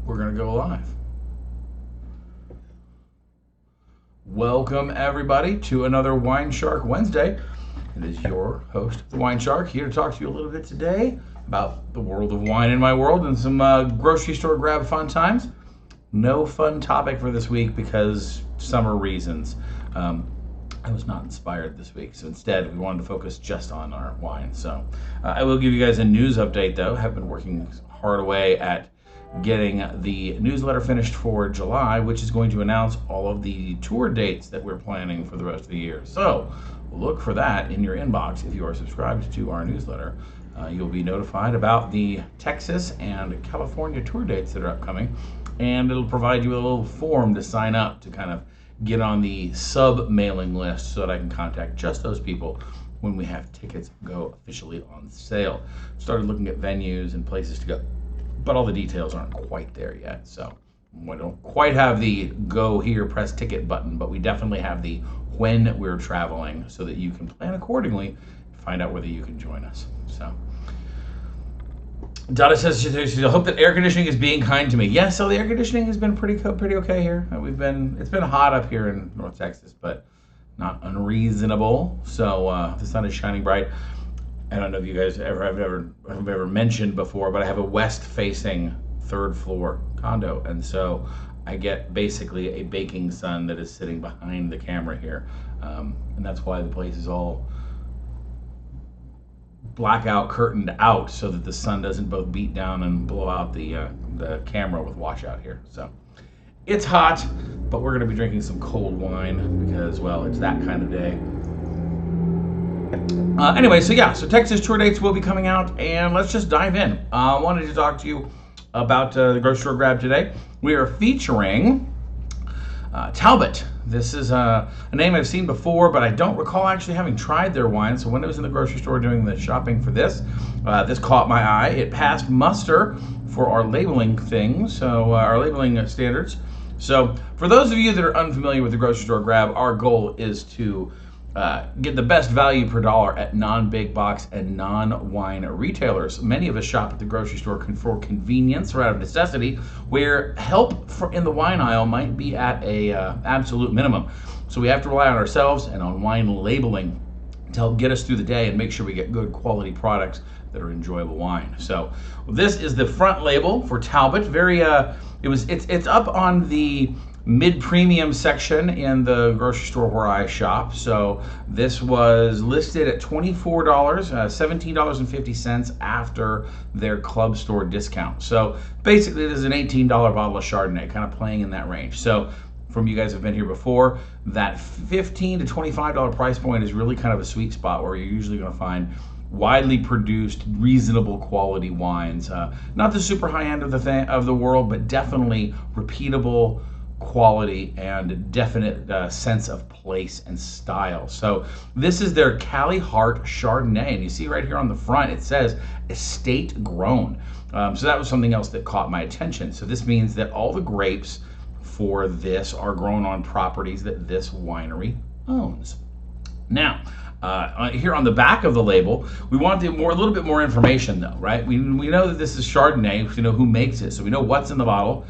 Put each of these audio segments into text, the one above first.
We're going to go live. Welcome, everybody, to another WineShark Wednesday. It is your host, the WineShark, here to talk to you a little bit today about the world of wine in my world and some grocery store grab fun times. No fun topic for this week because summer reasons. I was not inspired this week, so instead we wanted to focus just on our wine. So I will give you guys a news update, though. I have been working hard away at getting the newsletter finished for July, which is going to announce all of the tour dates that we're planning for the rest of the year. So look for that in your inbox if you are subscribed to our newsletter. You'll be notified about the Texas and California tour dates that are upcoming, and it'll provide you a little form to sign up to kind of get on the sub-mailing list so that I can contact just those people when we have tickets go officially on sale. Started looking at venues and places to go, but all the details aren't quite there yet. So we don't quite have the go here, press ticket button, but we definitely have the when we're traveling so that you can plan accordingly, find out whether you can join us. So Donna says she hope that air conditioning is being kind to me. Yes, so the air conditioning has been pretty okay here. It's been hot up here in North Texas, but not unreasonable. So the sun is shining bright. I don't know if you guys have ever mentioned before, but I have a west-facing third floor condo, and so I get basically a baking sun that is sitting behind the camera here, and that's why the place is all blackout curtained out so that the sun doesn't both beat down and blow out the camera with washout here. So it's hot, but we're going to be drinking some cold wine because, well, it's that kind of day. Anyway, so Texas tour dates will be coming out, and let's just dive in. I wanted to talk to you about the grocery store grab today. We are featuring Talbot. This is a name I've seen before, but I don't recall actually having tried their wine. So when I was in the grocery store doing the shopping for this, this caught my eye. It passed muster for our labeling things, so our labeling standards. So for those of you that are unfamiliar with the grocery store grab, our goal is to get the best value per dollar at non-big box and non-wine retailers. Many of us shop at the grocery store for convenience or out of necessity, where help in the wine aisle might be at a absolute minimum. So we have to rely on ourselves and on wine labeling to help get us through the day and make sure we get good quality products that are enjoyable wine. So this is the front label for Talbot. It's up on the mid-premium section in the grocery store where I shop. So this was listed at $24, $17.50 after their club store discount. So basically this is an $18 bottle of Chardonnay, kind of playing in that range. So from you guys who have been here before, that $15 to $25 price point is really kind of a sweet spot where you're usually going to find widely produced, reasonable quality wines. Not the super high end of the world, but definitely repeatable quality and definite sense of place and style. So this is their Kali Hart Chardonnay, and you see right here on the front it says estate grown. So that was something else that caught my attention. So this means that all the grapes for this are grown on properties that this winery owns. Now, here on the back of the label, we want a little bit more information, though, right? We know that this is Chardonnay. We know who makes it, so we know what's in the bottle.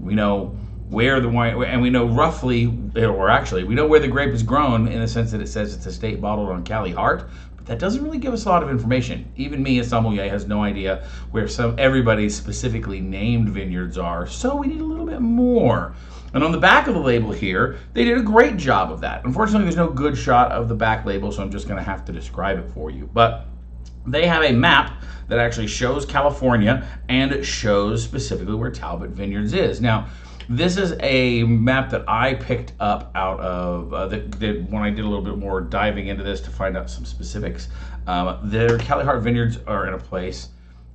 We know where the wine, and we know roughly, or actually, we know where the grape is grown in the sense that it says it's estate bottled on Kali Hart, but that doesn't really give us a lot of information. Even me, as sommelier, has no idea where everybody's specifically named vineyards are, so we need a little bit more. And on the back of the label here, they did a great job of that. Unfortunately, there's no good shot of the back label, so I'm just going to have to describe it for you. But they have a map that actually shows California and shows specifically where Talbot Vineyards is. Now, this is a map that I picked up out of when I did a little bit more diving into this to find out some specifics. Their Kali Hart Vineyards are in a place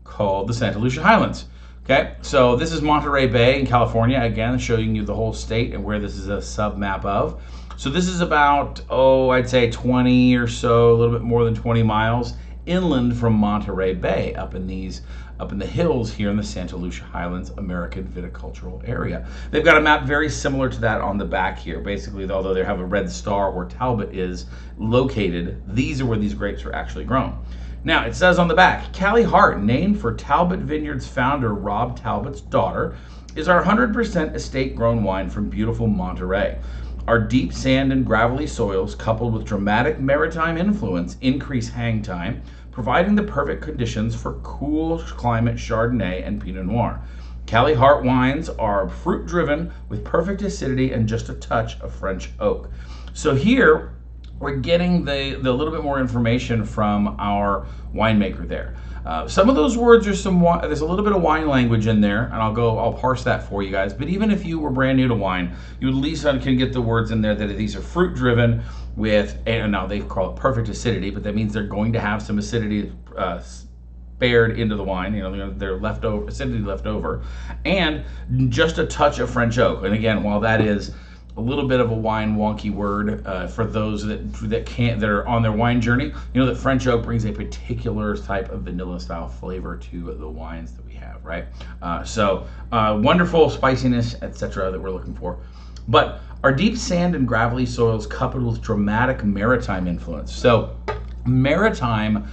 called the Santa Lucia Highlands. Okay, so this is Monterey Bay in California, again, showing you the whole state and where this is a sub-map of. So this is about, I'd say 20 or so, a little bit more than 20 miles inland from Monterey Bay, up in the hills here in the Santa Lucia Highlands American viticultural area. They've got a map very similar to that on the back here. Basically, although they have a red star where Talbot is located, these are where these grapes are actually grown. Now, it says on the back, Kali Hart, named for Talbot Vineyards founder Rob Talbot's daughter, is our 100% estate-grown wine from beautiful Monterey. Our deep sand and gravelly soils, coupled with dramatic maritime influence, increase hang time, providing the perfect conditions for cool climate Chardonnay and Pinot Noir. Kali Hart wines are fruit-driven with perfect acidity and just a touch of French oak. So here, we're getting the little bit more information from our winemaker there. Some of those words are there's a little bit of wine language in there, and I'll parse that for you guys. But even if you were brand new to wine, you at least can get the words in there that these are fruit driven with, and now they call it perfect acidity, but that means they're going to have some acidity spared into the wine. They're leftover acidity left over, and just a touch of French oak. And again, while that is a little bit of a wine wonky word for those that are on their wine journey, that French oak brings a particular type of vanilla style flavor to the wines that we have, right? Wonderful spiciness, etc., that we're looking for. But our deep sand and gravelly soils coupled with dramatic maritime influence. So maritime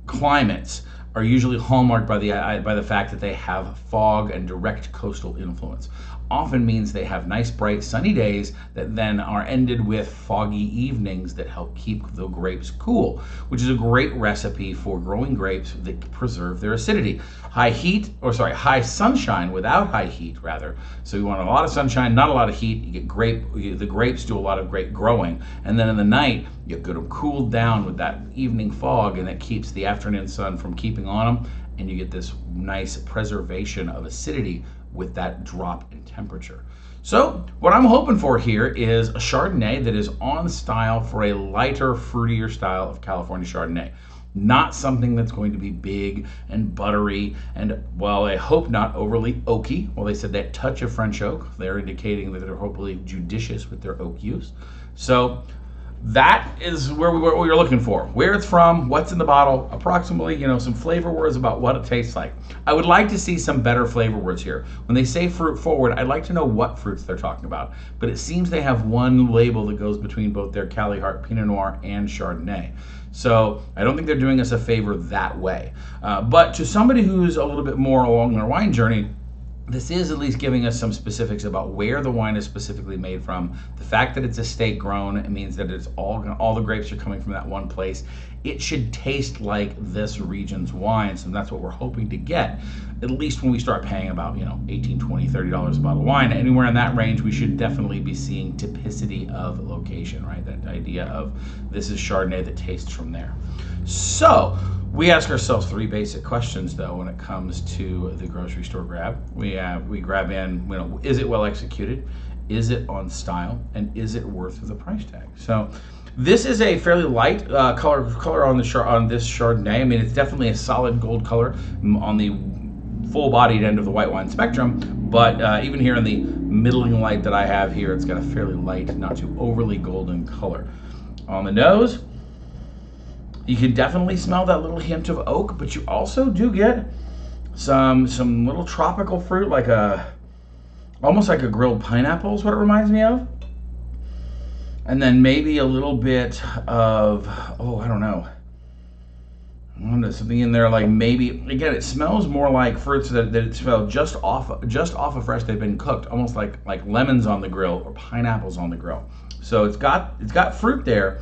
climates are usually hallmarked by the fact that they have fog and direct coastal influence. Often means they have nice, bright, sunny days that then are ended with foggy evenings that help keep the grapes cool, which is a great recipe for growing grapes that preserve their acidity. High sunshine without high heat, rather. So you want a lot of sunshine, not a lot of heat. You get the grapes do a lot of grape growing, and then in the night you get them cooled down with that evening fog, and that keeps the afternoon sun from keeping on them, and you get this nice preservation of acidity with that drop in temperature. So what I'm hoping for here is a Chardonnay that is on style for a lighter, fruitier style of California Chardonnay. Not something that's going to be big and buttery and, well, I hope not overly oaky. Well, they said that touch of French oak. They're indicating that they're hopefully judicious with their oak use. So that is what we're looking for. Where it's from, what's in the bottle, approximately, some flavor words about what it tastes like. I would like to see some better flavor words here. When they say fruit forward, I'd like to know what fruits they're talking about. But it seems they have one label that goes between both their Kali Hart Pinot Noir and Chardonnay. So I don't think they're doing us a favor that way. But to somebody who's a little bit more along their wine journey, this is at least giving us some specifics about where the wine is specifically made from. The fact that it's estate grown, it means that it's all the grapes are coming from that one place. It should taste like this region's wines, and that's what we're hoping to get. At least when we start paying about $18, $20, $30 a bottle of wine, anywhere in that range, we should definitely be seeing typicity of location, right? That idea of this is Chardonnay that tastes from there. So we ask ourselves three basic questions, though, when it comes to the grocery store grab. We grab in, is it well executed? Is it on style? And is it worth the price tag? So this is a fairly light color on this Chardonnay. I mean, it's definitely a solid gold color on the full-bodied end of the white wine spectrum, but even here in the middling light that I have here, it's got a fairly light, not too overly golden color. On the nose, you can definitely smell that little hint of oak, but you also do get some little tropical fruit, almost like a grilled pineapple is what it reminds me of. And then maybe a little bit of, I don't know, something in there like maybe, again, it smells more like fruits that it smelled just off of fresh. They've been cooked, almost like lemons on the grill or pineapples on the grill. So it's got fruit there,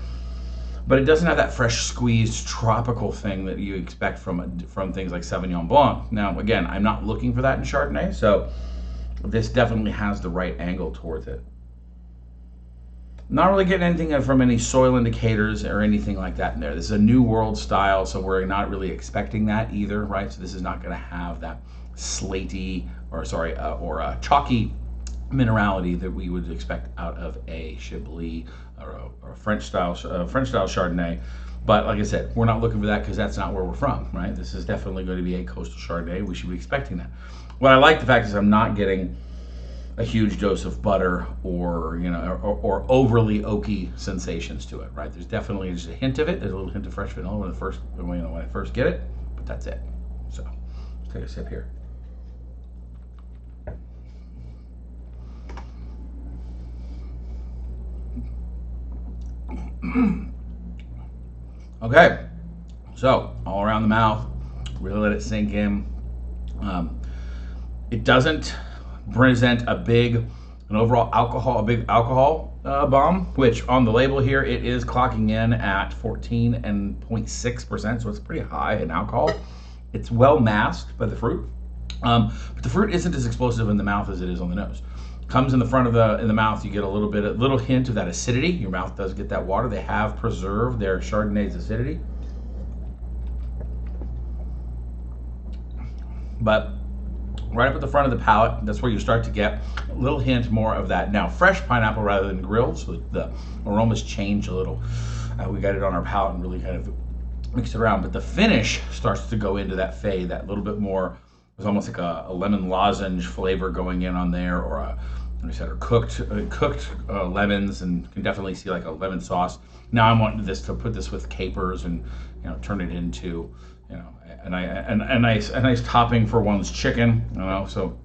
but it doesn't have that fresh squeezed tropical thing that you expect from things like Sauvignon Blanc. Now, again, I'm not looking for that in Chardonnay, so this definitely has the right angle towards it. Not really getting anything from any soil indicators or anything like that in there. This is a New World style, so we're not really expecting that either, right? So this is not going to have that slaty or chalky minerality that we would expect out of a Chablis or a French style Chardonnay. But like I said, we're not looking for that because that's not where we're from, right? This is definitely going to be a coastal Chardonnay. We should be expecting that. What I like the fact is I'm not getting a huge dose of butter or overly oaky sensations to it, right? There's definitely just a hint of it. There's a little hint of fresh vanilla when I first get it, but that's it. So let's take a sip here. Okay, so all around around the mouth, really let it sink in. It doesn't present a big alcohol bomb, which on the label here it is clocking in at 14.6%, so it's pretty high in alcohol. It's well masked by the fruit, but the fruit isn't as explosive in the mouth as it is on the nose. Comes in the front of the mouth, you get a little hint of that acidity. Your mouth does get that water. They have preserved their Chardonnay's acidity, but right up at the front of the palate, that's where you start to get a little hint more of that. Now, fresh pineapple rather than grilled, so the aromas change a little. We got it on our palate and really kind of mixed it around, but the finish starts to go into that fade, that little bit more. It's almost like a lemon lozenge flavor going in on there, or like I said, or cooked lemons, and can definitely see like a lemon sauce. Now I'm wanting to put this with capers and turn it into a nice topping for one's chicken. So,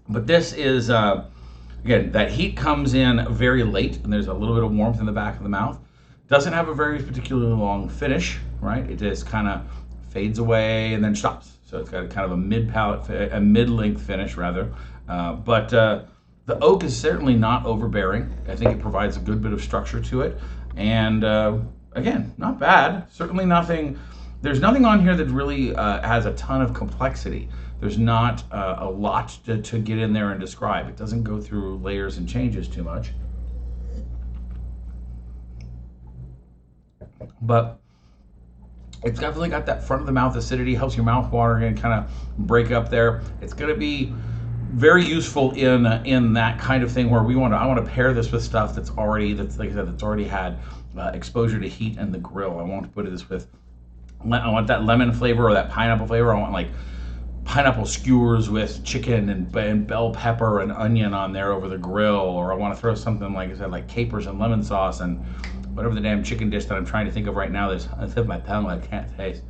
but this is again, that heat comes in very late, and there's a little bit of warmth in the back of the mouth. Doesn't have a very particularly long finish, right? It just kind of fades away and then stops. So it's got kind of a mid-length finish rather. But the oak is certainly not overbearing. I think it provides a good bit of structure to it. And again, not bad. Certainly nothing. There's nothing on here that really has a ton of complexity. There's not a lot to get in there and describe. It doesn't go through layers and changes too much. But it's definitely got that front of the mouth acidity, helps your mouth water and kind of break up there. It's going to be very useful in that kind of thing where I want to pair this with stuff that's like I said, that's already had exposure to heat and the grill. I want to put this with, I want that lemon flavor or that pineapple flavor. I want like pineapple skewers with chicken and bell pepper and onion on there over the grill, or I want to throw something like I said, like capers and lemon sauce and whatever the damn chicken dish that I'm trying to think of right now that's on the tip of my tongue I can't taste.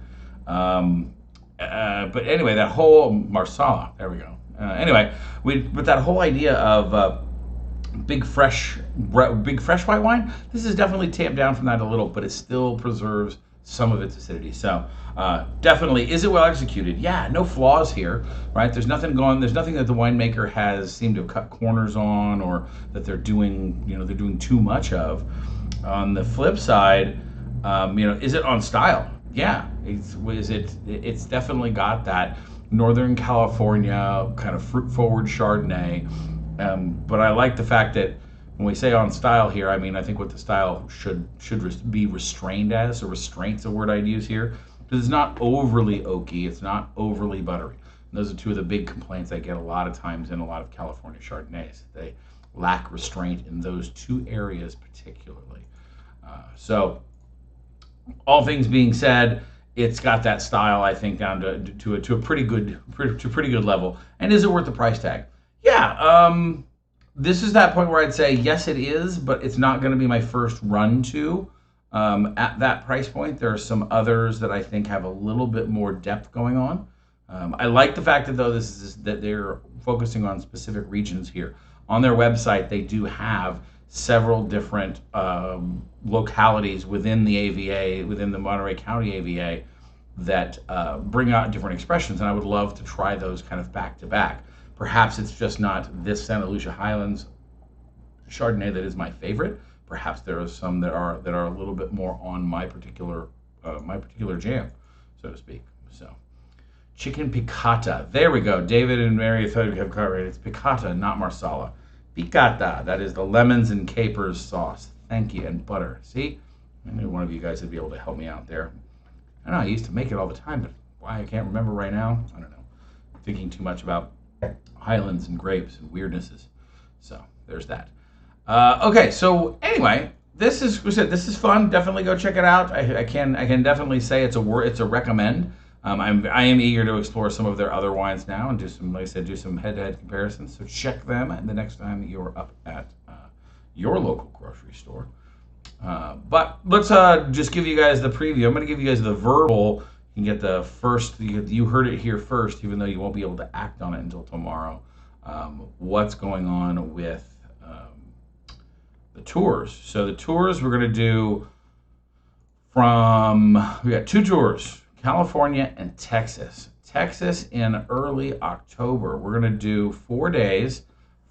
But anyway, that whole marsala, there we go. Anyway, with that whole idea of big fresh white wine, this is definitely tamped down from that a little, but it still preserves some of its acidity. So definitely, is it well executed? Yeah, no flaws here, right? There's nothing that the winemaker has seemed to have cut corners on, or that they're doing too much of. On the flip side, is it on style? Yeah, it's definitely got that Northern California kind of fruit-forward Chardonnay. But I like the fact that when we say on style here, I mean, I think what the style should be restrained as, so restraint's a word I'd use here, because it's not overly oaky, it's not overly buttery. And those are two of the big complaints I get a lot of times in a lot of California Chardonnays. They lack restraint in those two areas particularly. So all things being said, it's got that style, I think, down to a pretty good level. And is it worth the price tag? Yeah. This is that point where I'd say yes, it is, but it's not going to be my first run to at that price point. There are some others that I think have a little bit more depth going on. I like the fact that that they're focusing on specific regions here. On their website, they do have several different localities within the AVA, within the Monterey County AVA, that bring out different expressions, and I would love to try those kind of back to back. Perhaps it's just not this Santa Lucia Highlands Chardonnay that is my favorite. Perhaps there are some that are a little bit more on my particular jam, so to speak. So, chicken piccata. There we go. David and Mary thought we have got right. It's piccata, not marsala. Piccata. That is the lemons and capers sauce. Thank you, and butter. See, I knew one of you guys would be able to help me out there. I know I used to make it all the time, but why I can't remember right now, I don't know. I'm thinking too much about Highlands and grapes and weirdnesses. So there's that. Okay, so anyway, this is fun. Definitely go check it out. I can definitely say it's a recommend. I am eager to explore some of their other wines now and do some, like I said, do some head-to-head comparisons. So check them the next time that you're up at your local grocery store. But let's just give you guys the preview. I'm going to give you guys the verbal. You can get the first, you heard it here first, even though you won't be able to act on it until tomorrow. What's going on with the tours. So the tours we're going to do we got two tours. California and Texas. Texas in early October. We're going to do 4 days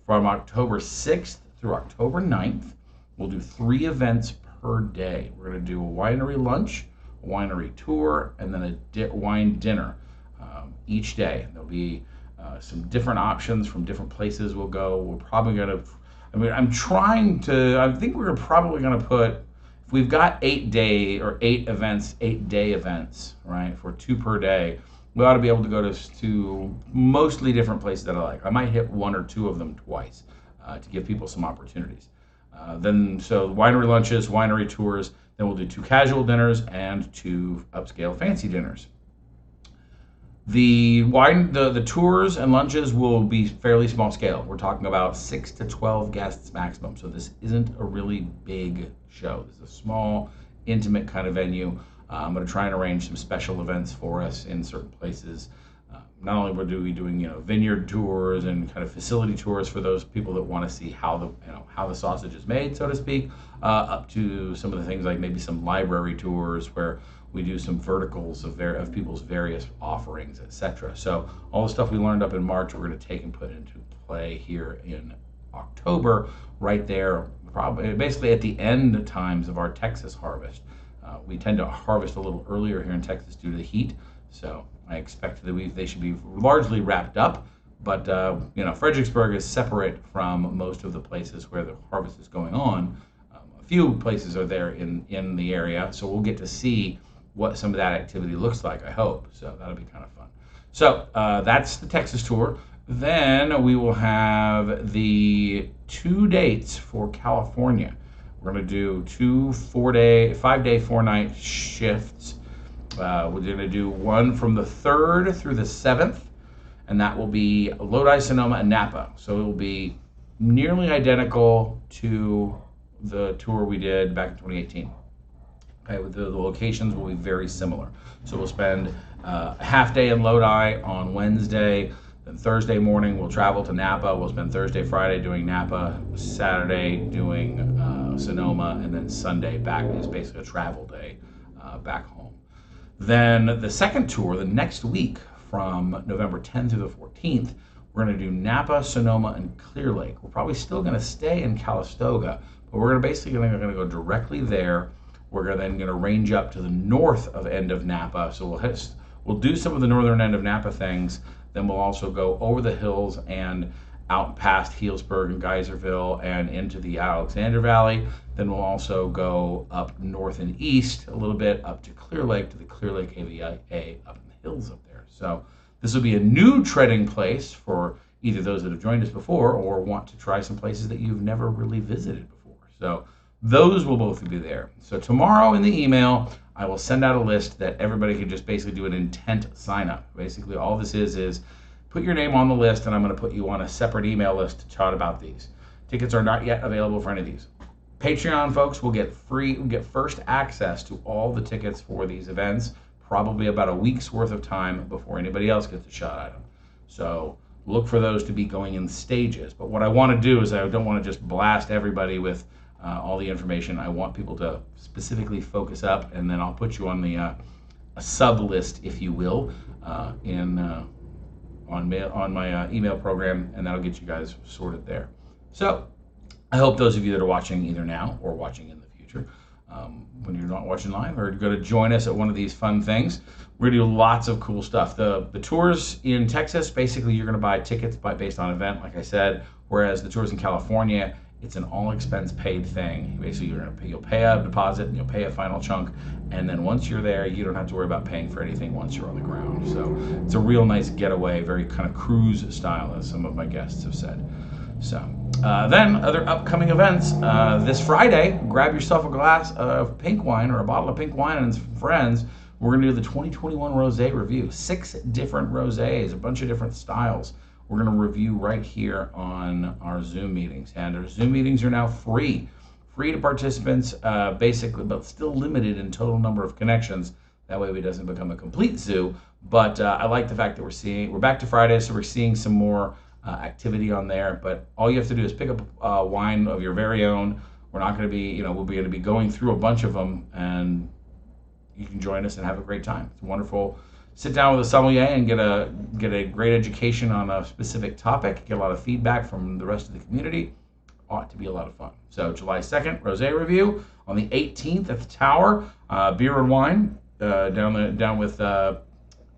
from October 6th through October 9th. We'll do 3 events per day. We're going to do a winery lunch, a winery tour, and then a wine dinner each day. There'll be some different options from different places we'll go. We're probably going to, I think we're probably going to put, if we've got 8 day events, right, for 2 per day, we ought to be able to go to mostly different places that I like. I might hit 1 or 2 of them twice to give people some opportunities. So winery lunches, winery tours, then we'll do 2 casual dinners and 2 upscale fancy dinners. The tours and lunches will be fairly small scale. We're talking about 6 to 12 guests maximum. So this isn't a really big show. This is a small, intimate kind of venue. I'm going to try and arrange some special events for us in certain places. Not only will we be doing vineyard tours and kind of facility tours for those people that want to see how the sausage is made, so to speak, up to some of the things like maybe some library tours where we do some verticals of people's various offerings, etc. So all the stuff we learned up in March, we're going to take and put into play here in October, right there, probably basically at the end times of our Texas harvest. We tend to harvest a little earlier here in Texas due to the heat, so I expect that they should be largely wrapped up. But Fredericksburg is separate from most of the places where the harvest is going on. A few places are there in the area, so we'll get to see what some of that activity looks like, I hope. So that'll be kind of fun. So that's the Texas tour. Then we will have the 2 dates for California. We're going to do 2 5-day, 4-night shifts. We're going to do one from the 3rd through the 7th, and that will be Lodi, Sonoma, and Napa. So it will be nearly identical to the tour we did back in 2018. Okay, the locations will be very similar. So we'll spend a half day in Lodi on Wednesday. Then Thursday morning we'll travel to Napa. We'll spend Thursday, Friday doing Napa, Saturday doing Sonoma, and then Sunday back is basically a travel day back home. Then the second tour, the next week from November 10th through the 14th, we're going to do Napa, Sonoma, and Clear Lake. We're probably still going to stay in Calistoga, but we're going to go directly there. We're then going to range up to the north of end of Napa. So we'll do some of the northern end of Napa things. Then we'll also go over the hills and out past Healdsburg and Geyserville and into the Alexander Valley. Then we'll also go up north and east a little bit up to Clear Lake, to the Clear Lake AVA up in the hills up there. So this will be a new treading place for either those that have joined us before or want to try some places that you've never really visited before. So those will both be there. So tomorrow in the email, I will send out a list that everybody can just basically do an intent sign up. Basically, all this is put your name on the list, and I'm going to put you on a separate email list to chat about these. Tickets are not yet available for any of these. Patreon folks will get first access to all the tickets for these events, probably about a week's worth of time before anybody else gets a shot at them. So look for those to be going in stages. But what I want to do is I don't want to just blast everybody with all the information. I want people to specifically focus up, and then I'll put you on the a sub list, if you will, on my email program, and that'll get you guys sorted there. So I hope those of you that are watching either now or watching in the future, when you're not watching live, are going to join us at one of these fun things. We're going to do lots of cool stuff. The tours in Texas, basically you're going to buy tickets based on event, like I said, whereas the tours in California, it's an all expense paid thing. Basically, you'll pay a deposit and you'll pay a final chunk, and then once you're there, you don't have to worry about paying for anything once you're on the ground. So it's a real nice getaway, very kind of cruise style, as some of my guests have said. So then other upcoming events. This Friday, grab yourself a glass of pink wine or a bottle of pink wine and some friends. We're going to do the 2021 Rosé review. 6 different rosés, a bunch of different styles. We're going to review right here on our Zoom meetings. And our Zoom meetings are now free to participants, basically, but still limited in total number of connections. That way it doesn't become a complete zoo. But I like the fact that we're back to Friday, so we're seeing some more activity on there. But all you have to do is pick up a wine of your very own. We're not going to be, we're going to be going through a bunch of them, and you can join us and have a great time. It's wonderful. Sit down with a sommelier and get a great education on a specific topic. Get a lot of feedback from the rest of the community. Ought to be a lot of fun. So July 2nd, Rosé Review. On the 18th at the Tower, beer and wine down with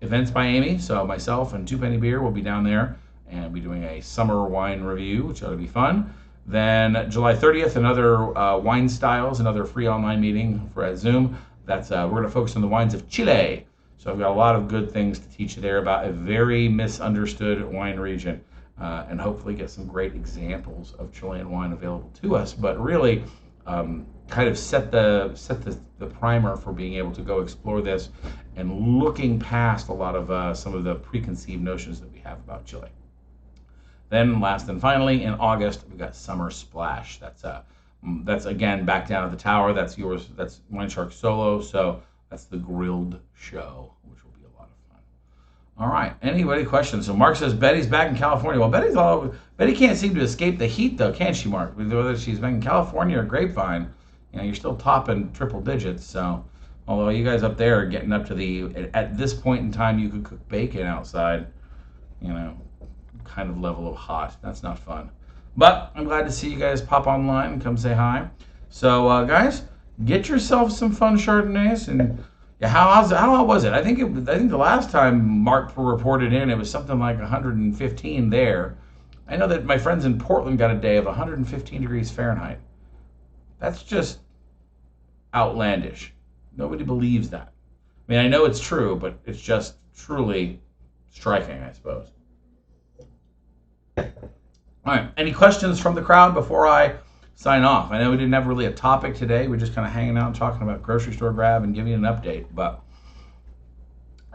events by Amy. So myself and Two Penny Beer will be down there and be doing a summer wine review, which ought to be fun. Then July 30th, another wine styles, another free online meeting for Zoom. That's we're going to focus on the wines of Chile. So I've got a lot of good things to teach you there about a very misunderstood wine region, and hopefully get some great examples of Chilean wine available to us. But really, kind of set the primer for being able to go explore this and looking past a lot of some of the preconceived notions that we have about Chile. Then last and finally, in August, we've got Summer Splash. That's again back down at the Tower. That's yours. That's WineShark Solo. So that's the grilled show, which will be a lot of fun. All right. Anybody questions? So Mark says Betty's back in California. Well, Betty's all over. Betty can't seem to escape the heat, though, can she, Mark? Whether she's been in California or Grapevine, you're still topping triple digits. So, although you guys up there are getting up to at this point in time, you could cook bacon outside, kind of level of hot. That's not fun. But I'm glad to see you guys pop online and come say hi. So, guys, get yourself some fun Chardonnays. And how was it? I think the last time Mark reported in, it was something like 115 there. I know that my friends in Portland got a day of 115 degrees Fahrenheit. That's just outlandish. Nobody believes that. I mean, I know it's true, but it's just truly striking, I suppose. All right. Any questions from the crowd before I sign off? I know we didn't have really a topic today. We're just kind of hanging out and talking about grocery store grab and giving you an update. But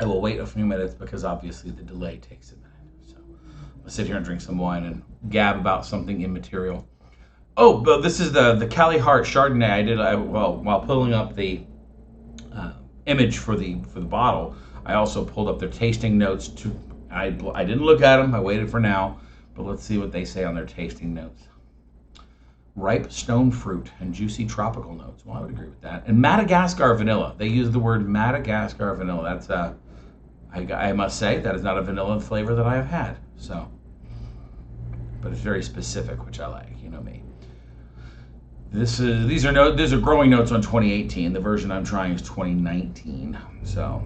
I will wait a few minutes because obviously the delay takes a minute. So I'll sit here and drink some wine and gab about something immaterial. Oh, but this is the Kali Hart Chardonnay. I did while pulling up the image for the bottle. I also pulled up their tasting notes. I didn't look at them. I waited for now. But let's see what they say on their tasting notes. Ripe stone fruit and juicy tropical notes. Well, I would agree with that. And Madagascar vanilla. They use the word Madagascar vanilla. That's I must say that is not a vanilla flavor that I have had. So, but it's very specific, which I like. You know me. These are growing notes on 2018. The version I'm trying is 2019. So.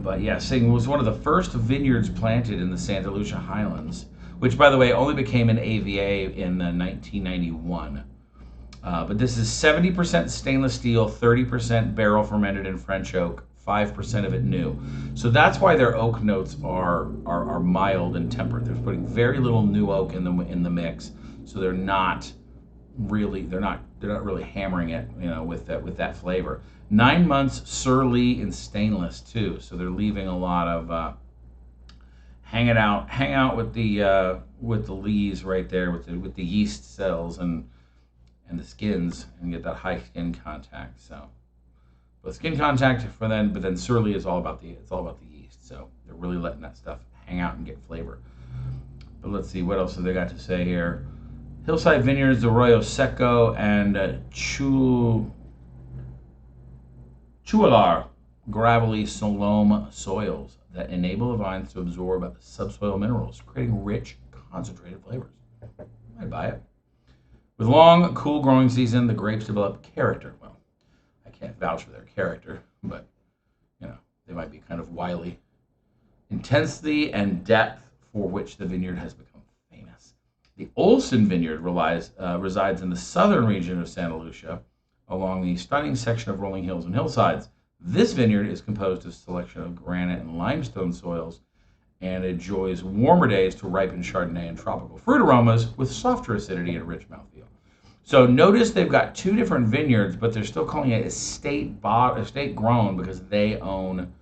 But yeah, Sing was one of the first vineyards planted in the Santa Lucia Highlands, which, by the way, only became an AVA in 1991. But this is 70% stainless steel, 30% barrel fermented in French oak, 5% of it new. So that's why their oak notes are mild and tempered. They're putting very little new oak in the mix, so they're not really hammering it, with that flavor. 9 months surly and stainless too, so they're leaving a lot of hang out with the lees right there with the yeast cells and the skins, and get that high skin contact. So, but skin contact but then surly is all about the yeast. So they're really letting that stuff hang out and get flavor. But let's see what else have they got to say here. Hillside Vineyards, Arroyo Seco, and Chualar gravelly loam soils that enable the vines to absorb subsoil minerals, creating rich, concentrated flavors. I'd buy it. With long, cool growing season, the grapes develop character. Well, I can't vouch for their character, but they might be kind of wily. Intensity and depth for which the vineyard has become famous. The Olson Vineyard resides in the southern region of Santa Lucia, along the stunning section of rolling hills and hillsides. This vineyard is composed of a selection of granite and limestone soils and enjoys warmer days to ripen Chardonnay and tropical fruit aromas with softer acidity and rich mouthfeel. So notice they've got two different vineyards, but they're still calling it estate grown because they own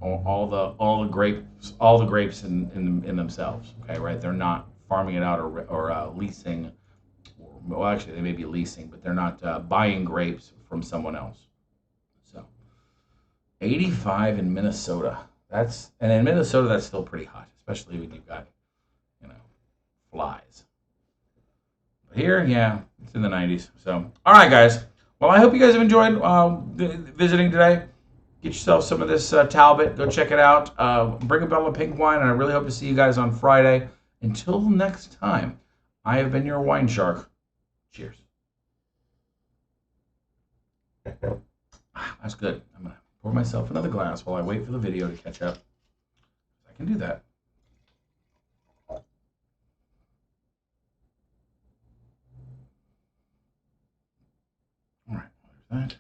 all the grapes in themselves. Okay, right? They're not farming it out or leasing. Well, actually, they may be leasing, but they're not buying grapes from someone else. So, 85 in Minnesota. And in Minnesota, that's still pretty hot, especially when you've got, flies. But here, yeah, it's in the 90s. So, all right, guys. Well, I hope you guys have enjoyed visiting today. Get yourself some of this Talbot. Go check it out. Bring a bottle of pink wine, and I really hope to see you guys on Friday. Until next time, I have been your wine shark. Cheers. That's good. I'm going to pour myself another glass while I wait for the video to catch up. I can do that. All right, there's that.